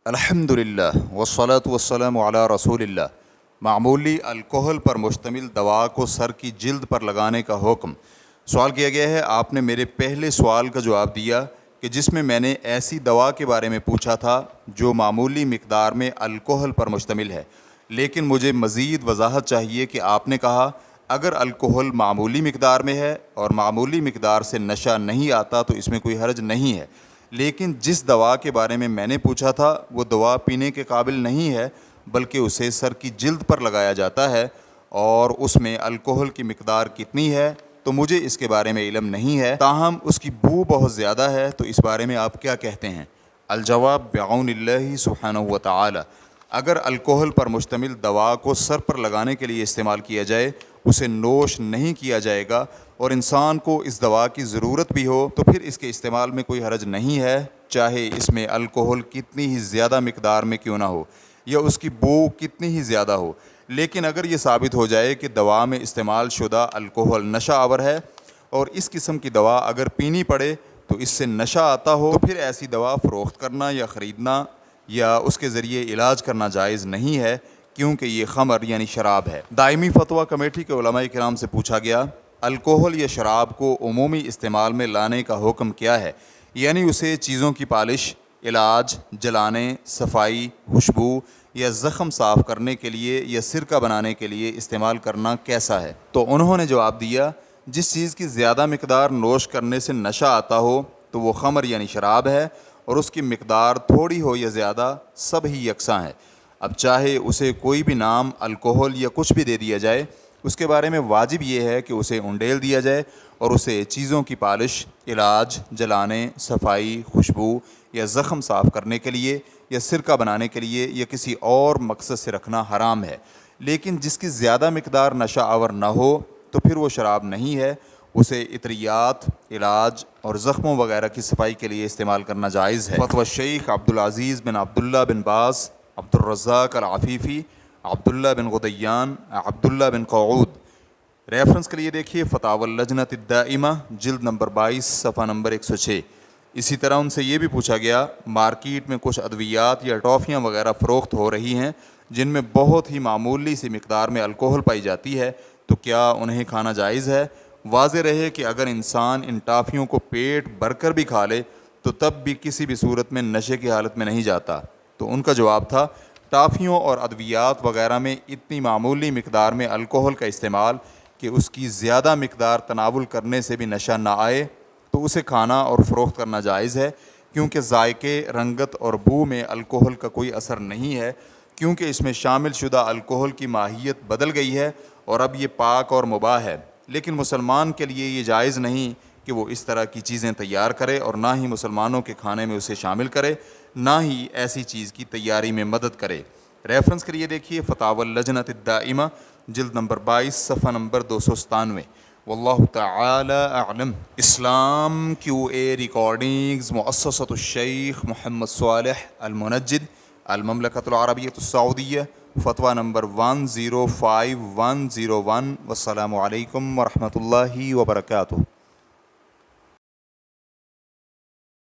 الحمدللہ والصلاة والسلام علی رسول اللہ۔ معمولی الکحل پر مشتمل دوا کو سر کی جلد پر لگانے کا حکم۔ سوال کیا گیا ہے، آپ نے میرے پہلے سوال کا جواب دیا کہ جس میں نے ایسی دوا کے بارے میں پوچھا تھا جو معمولی مقدار میں الکحل پر مشتمل ہے، لیکن مجھے مزید وضاحت چاہیے کہ آپ نے کہا اگر الکحل معمولی مقدار میں ہے اور معمولی مقدار سے نشہ نہیں آتا تو اس میں کوئی حرج نہیں ہے، لیکن جس دوا کے بارے میں نے پوچھا تھا وہ دوا پینے کے قابل نہیں ہے بلکہ اسے سر کی جلد پر لگایا جاتا ہے اور اس میں الکحل کی مقدار کتنی ہے تو مجھے اس کے بارے میں علم نہیں ہے، تاہم اس کی بو بہت زیادہ ہے، تو اس بارے میں آپ کیا کہتے ہیں؟ الجواب بعون اللہ سبحانہ و تعالی، اگر الکحل پر مشتمل دوا کو سر پر لگانے کے لیے استعمال کیا جائے اسے نوش نہیں کیا جائے گا اور انسان کو اس دوا کی ضرورت بھی ہو تو پھر اس کے استعمال میں کوئی حرج نہیں ہے، چاہے اس میں الکحل کتنی ہی زیادہ مقدار میں کیوں نہ ہو یا اس کی بو کتنی ہی زیادہ ہو۔ لیکن اگر یہ ثابت ہو جائے کہ دوا میں استعمال شدہ الکحل نشہ آور ہے اور اس قسم کی دوا اگر پینی پڑے تو اس سے نشہ آتا ہو تو پھر ایسی دوا فروخت کرنا یا خریدنا یا اس کے ذریعے علاج کرنا جائز نہیں ہے، کیونکہ یہ خمر یعنی شراب ہے۔ دائمی فتویٰ کمیٹی کے علماء کرام سے پوچھا گیا، الکحل یا شراب کو عمومی استعمال میں لانے کا حکم کیا ہے؟ یعنی اسے چیزوں کی پالش، علاج، جلانے، صفائی، خوشبو یا زخم صاف کرنے کے لیے یا سرکہ بنانے کے لیے استعمال کرنا کیسا ہے؟ تو انہوں نے جواب دیا، جس چیز کی زیادہ مقدار نوش کرنے سے نشہ آتا ہو تو وہ خمر یعنی شراب ہے، اور اس کی مقدار تھوڑی ہو یا زیادہ سب ہی یکساں ہے۔ اب چاہے اسے کوئی بھی نام الکحل یا کچھ بھی دے دیا جائے، اس کے بارے میں واجب یہ ہے کہ اسے انڈیل دیا جائے اور اسے چیزوں کی پالش، علاج، جلانے، صفائی، خوشبو یا زخم صاف کرنے کے لیے یا سرکہ بنانے کے لیے یا کسی اور مقصد سے رکھنا حرام ہے، لیکن جس کی زیادہ مقدار نشہ آور نہ ہو تو پھر وہ شراب نہیں ہے، اسے عطریات، علاج اور زخموں وغیرہ کی صفائی کے لیے استعمال کرنا جائز ہے۔ فتویٰ شیخ عبدالعزیز بن عبداللہ بن باز، عبدالرزاق العفیفی، عبداللہ بن غدیان، عبداللہ بن قعود۔ ریفرنس کے لیے دیکھیے فتاوی اللجنۃ الدائمہ جلد نمبر 22 صفحہ نمبر 106۔ اسی طرح ان سے یہ بھی پوچھا گیا، مارکیٹ میں کچھ ادویات یا ٹافیاں وغیرہ فروخت ہو رہی ہیں جن میں بہت ہی معمولی سی مقدار میں الکحل پائی جاتی ہے، تو کیا انہیں کھانا جائز ہے؟ واضح رہے کہ اگر انسان ان ٹافیوں کو پیٹ بھر کر بھی کھا لے تو تب بھی کسی بھی صورت میں نشے کی حالت میں نہیں جاتا، تو ان کا جواب تھا، ٹافیوں اور ادویات وغیرہ میں اتنی معمولی مقدار میں الکحل کا استعمال کہ اس کی زیادہ مقدار تناول کرنے سے بھی نشہ نہ آئے تو اسے کھانا اور فروخت کرنا جائز ہے، کیونکہ ذائقے، رنگت اور بو میں الکحل کا کوئی اثر نہیں ہے، کیونکہ اس میں شامل شدہ الکحل کی ماہیت بدل گئی ہے اور اب یہ پاک اور مباح ہے۔ لیکن مسلمان کے لیے یہ جائز نہیں کہ وہ اس طرح کی چیزیں تیار کرے اور نہ ہی مسلمانوں کے کھانے میں اسے شامل کرے، نہ ہی ایسی چیز کی تیاری میں مدد کرے۔ ریفرنس کے لیے دیکھیے فتاوی اللجنۃ الدائمہ جلد نمبر 22 صفحہ نمبر 297۔ واللہ تعالی اعلم۔ اسلام کیو اے ریکارڈنگز، مؤسسۃ الشیخ محمد صالح المنجد، المملکۃ العربیۃ السعودیہ، فتویٰ نمبر 105101۔ والسلام علیکم ورحمۃ اللہ وبرکاتہ۔